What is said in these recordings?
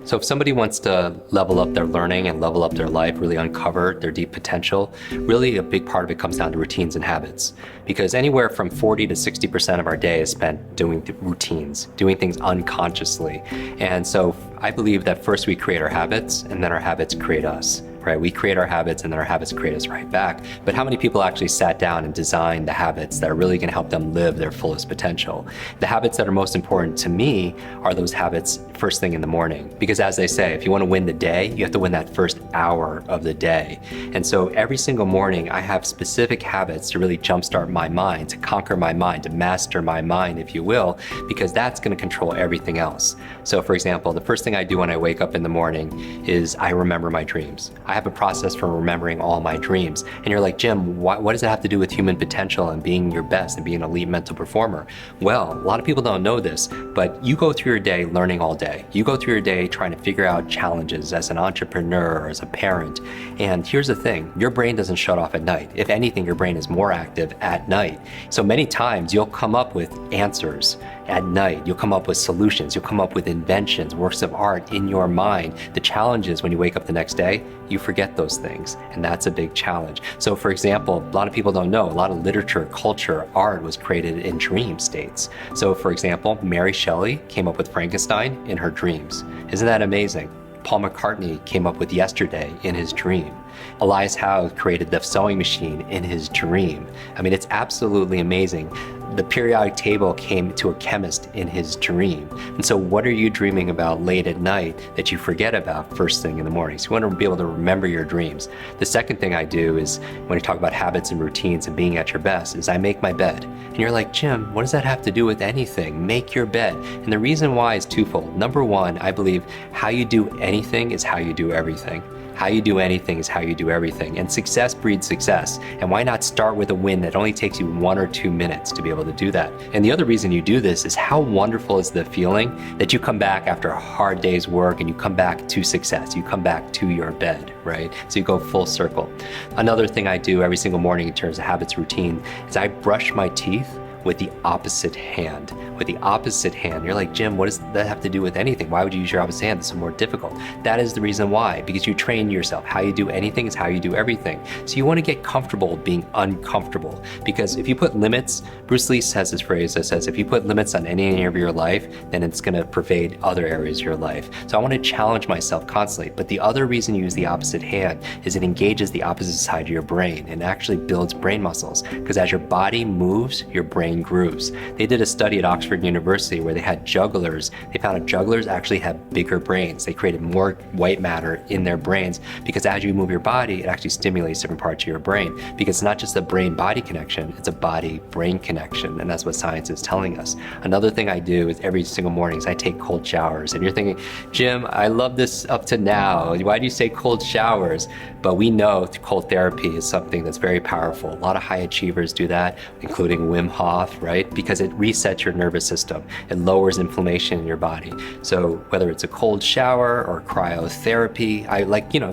So if somebody wants to level up their learning and level up their life, really uncover their deep potential, really a big part of it comes down to routines and habits. Because anywhere from 40 to 60% of our day is spent doing routines, doing things unconsciously. And so I believe that first we create our habits and then our habits create us. Right? We create our habits and then our habits create us right back. But how many people actually sat down and designed the habits that are really going to help them live their fullest potential? The habits that are most important to me are those habits first thing in the morning. Because as they say, if you want to win the day, you have to win that first hour of the day. And so every single morning I have specific habits to really jumpstart my mind, to conquer my mind, to master my mind, if you will, because that's going to control everything else. So for example, the first thing I do when I wake up in the morning is I remember my dreams. I have a process for remembering all my dreams. And you're like, Jim, what does it have to do with human potential and being your best and being an elite mental performer? Well, a lot of people don't know this, but you go through your day learning all day. You go through your day trying to figure out challenges as an entrepreneur or as a parent. And here's the thing, your brain doesn't shut off at night. If anything, your brain is more active at night. So many times you'll come up with answers at night. You'll come up with solutions. You'll come up with inventions, works of art in your mind. The challenge is when you wake up the next day, you forget those things. And that's a big challenge. So for example, a lot of people don't know, a lot of literature, culture, art was created in dream states. So for example, Mary Shelley came up with Frankenstein in her dreams. Isn't that amazing? Paul McCartney came up with Yesterday in his dream. Elias Howe created the sewing machine in his dream. I mean, it's absolutely amazing. The periodic table came to a chemist in his dream. And so what are you dreaming about late at night that you forget about first thing in the morning? So you want to be able to remember your dreams. The second thing I do is when I talk about habits and routines and being at your best is I make my bed. And you're like, Jim, what does that have to do with anything? Make your bed. And the reason why is twofold. Number one, I believe how you do anything is how you do everything. How you do anything is how you do everything. And success breeds success. And why not start with a win that only takes you 1 or 2 minutes to be able to do that? And the other reason you do this is how wonderful is the feeling that you come back after a hard day's work and you come back to success. You come back to your bed, right? So you go full circle. Another thing I do every single morning in terms of habits routine is I brush my teeth with the opposite hand. With the opposite hand, you're like, Jim, what does that have to do with anything? Why would you use your opposite hand? It's more difficult. That is the reason why, because you train yourself. How you do anything is how you do everything. So you want to get comfortable being uncomfortable, because if you put limits, Bruce Lee has this phrase that says, if you put limits on any area of your life, then it's going to pervade other areas of your life. So I want to challenge myself constantly. But the other reason you use the opposite hand is it engages the opposite side of your brain and actually builds brain muscles, because as your body moves, your brain grooves. They did a study at Oxford University where they had jugglers. They found that jugglers actually have bigger brains. They created more white matter in their brains because as you move your body, it actually stimulates different parts of your brain, because it's not just a brain-body connection, it's a body-brain connection, and that's what science is telling us. Another thing I do is every single morning is I take cold showers. And you're thinking, Jim, I love this up to now. Why do you say cold showers? But we know cold therapy is something that's very powerful. A lot of high achievers do that, including Wim Hof, right? Because it resets your nervous system. It lowers inflammation in your body. So whether it's a cold shower or cryotherapy,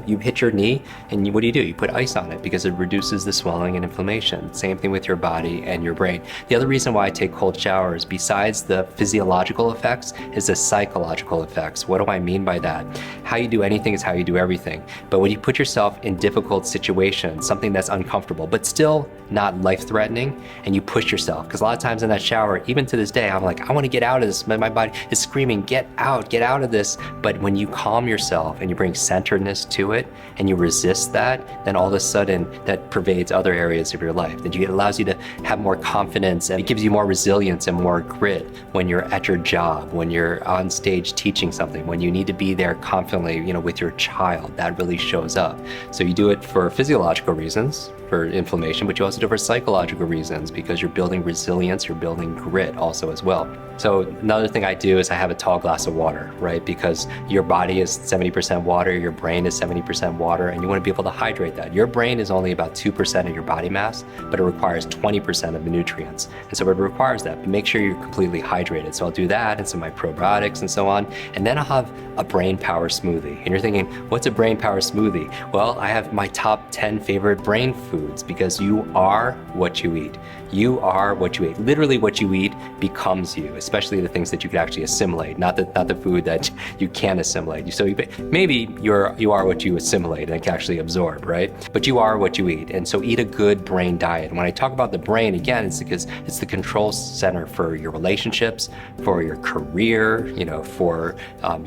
you hit your knee and what do? You put ice on it because it reduces the swelling and inflammation. Same thing with your body and your brain. The other reason why I take cold showers, besides the physiological effects, is the psychological effects. What do I mean by that? How you do anything is how you do everything. But when you put yourself in difficult situations, something that's uncomfortable, but still not life-threatening, and you push yourself, because a lot of times in that shower, even to this day, I'm like, I want to get out of this. My body is screaming, get out of this. But when you calm yourself and you bring centeredness to it and you resist that, then all of a sudden that pervades other areas of your life. Then it allows you to have more confidence, and it gives you more resilience and more grit when you're at your job, when you're on stage teaching something, when you need to be there confidently, with your child. That really shows up. So you do it for physiological reasons, for inflammation, but you also do it for psychological reasons because you're building resilience, you're building grit also as well. So another thing I do is I have a tall glass of water, right? Because your body is 70% water, your brain is 70% water, and you want to be able to hydrate that. Your brain is only about 2% of your body mass, but it requires 20% of the nutrients. And so it requires that, but make sure you're completely hydrated. So I'll do that and some of my probiotics and so on. And then I'll have a brain power smoothie. And you're thinking, what's a brain power smoothie? Well, I have my top 10 favorite brain foods foods, because you are what you eat. You are what you eat. Literally what you eat becomes you, especially the things that you can actually assimilate, not the food that you can assimilate. So maybe you are what you assimilate and can actually absorb, right? But you are what you eat. And so eat a good brain diet. And when I talk about the brain, again, it's because it's the control center for your relationships, for your career, for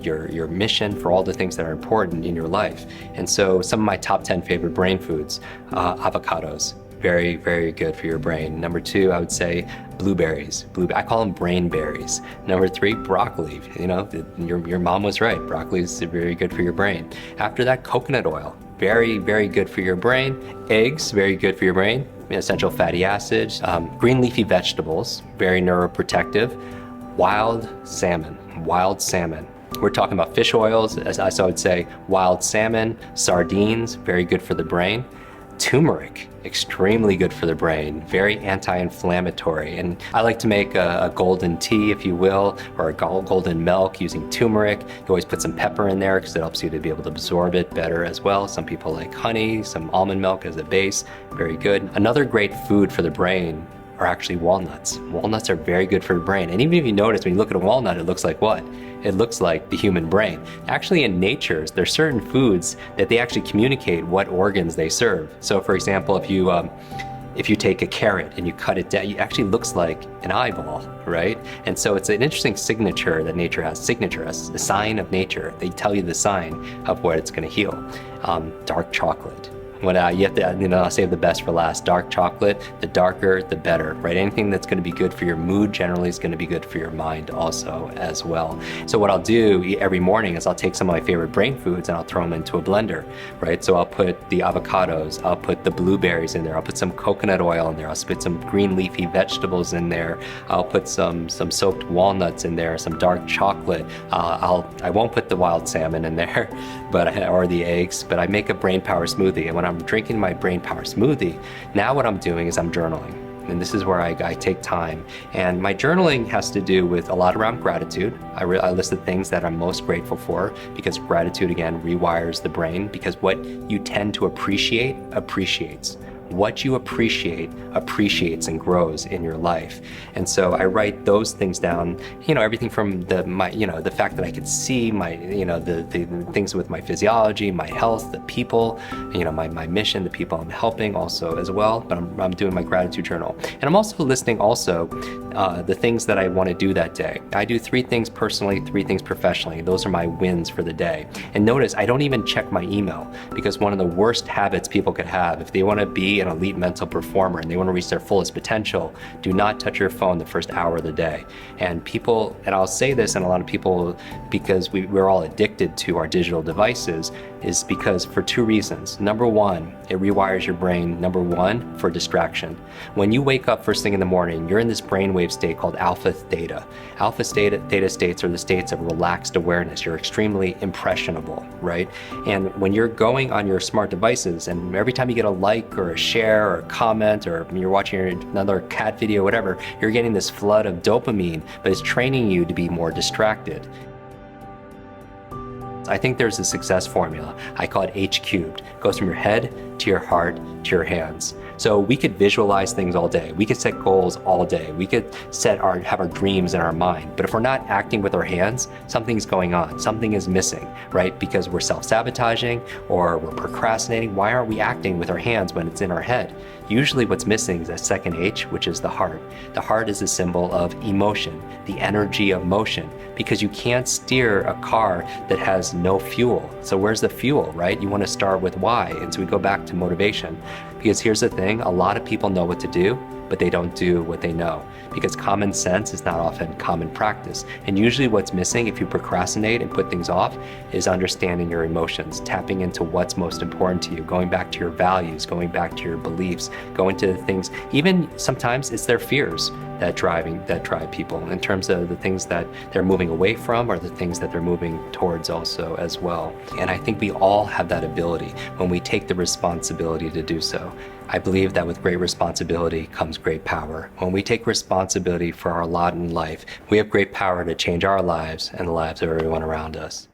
your mission, for all the things that are important in your life. And so some of my top 10 favorite brain foods, avocados. Very, very good for your brain. Number 2, I would say blueberries. I call them brain berries. Number 3, broccoli. Your mom was right. Broccoli is very good for your brain. After that, coconut oil. Very, very good for your brain. Eggs, very good for your brain. Essential fatty acids. Green leafy vegetables, very neuroprotective. Wild salmon. We're talking about fish oils, as I would say, wild salmon, sardines, very good for the brain. Turmeric, extremely good for the brain, very anti-inflammatory. And I like to make a golden tea, if you will, or a golden milk using turmeric. You always put some pepper in there because it helps you to be able to absorb it better as well. Some people like honey, some almond milk as a base, very good. Another great food for the brain are actually walnuts. Walnuts are very good for the brain. And even if you notice, when you look at a walnut, it looks like what? It looks like the human brain. Actually, in nature, there's certain foods that they actually communicate what organs they serve. So for example, if you take a carrot and you cut it down, it actually looks like an eyeball, right? And so it's an interesting signature that nature has, a sign of nature. They tell you the sign of what it's gonna heal. Dark chocolate. You have to, save the best for last. Dark chocolate, the darker, the better, right? Anything that's going to be good for your mood generally is going to be good for your mind also as well. So what I'll do every morning is I'll take some of my favorite brain foods and I'll throw them into a blender, right? So I'll put the avocados, I'll put the blueberries in there, I'll put some coconut oil in there, I'll put some green leafy vegetables in there, I'll put some soaked walnuts in there, some dark chocolate. I won't put the wild salmon in there, or the eggs, but I make a brain power smoothie. And when I'm drinking my brain power smoothie, now what I'm doing is I'm journaling. And this is where I take time. And my journaling has to do with a lot around gratitude. I list the things that I'm most grateful for, because gratitude, again, rewires the brain, because what you tend to appreciate appreciates. What you appreciate appreciates and grows in your life. And so I write those things down, everything from the fact that I could see the things with my physiology, my health, the people, my mission, the people I'm helping also as well. But I'm doing my gratitude journal. And I'm also listing the things that I want to do that day. I do 3 things personally, 3 things professionally. Those are my wins for the day. And notice, I don't even check my email, because one of the worst habits people could have, if they want to be an elite mental performer and they want to reach their fullest potential, do not touch your phone the first hour of the day. And I'll say this, and a lot of people, because we're all addicted to our digital devices, is because for 2 reasons. Number 1, it rewires your brain. Number 1, for distraction. When you wake up first thing in the morning, you're in this brainwave state called alpha theta. Alpha theta states are the states of relaxed awareness. You're extremely impressionable, right? And when you're going on your smart devices, and every time you get a like or a share or a comment, or you're watching another cat video, whatever, you're getting this flood of dopamine, but it's training you to be more distracted. I think there's a success formula. I call it H cubed. It goes from your head to your heart to your hands. So we could visualize things all day. We could set goals all day. We could have our dreams in our mind. But if we're not acting with our hands, something's going on. Something is missing, right? Because we're self-sabotaging or we're procrastinating. Why aren't we acting with our hands when it's in our head? Usually what's missing is that second H, which is the heart. The heart is a symbol of emotion, the energy of motion, because you can't steer a car that has no fuel. So where's the fuel, right? You want to start with why. And so we go back to motivation. Because here's the thing, a lot of people know what to do, but they don't do what they know, because common sense is not often common practice. And usually what's missing if you procrastinate and put things off is understanding your emotions, tapping into what's most important to you, going back to your values, going back to your beliefs, going to the things, even sometimes it's their fears that drive people in terms of the things that they're moving away from or the things that they're moving towards also as well. And I think we all have that ability when we take the responsibility to do so. I believe that with great responsibility comes great power. When we take responsibility for our lot in life, we have great power to change our lives and the lives of everyone around us.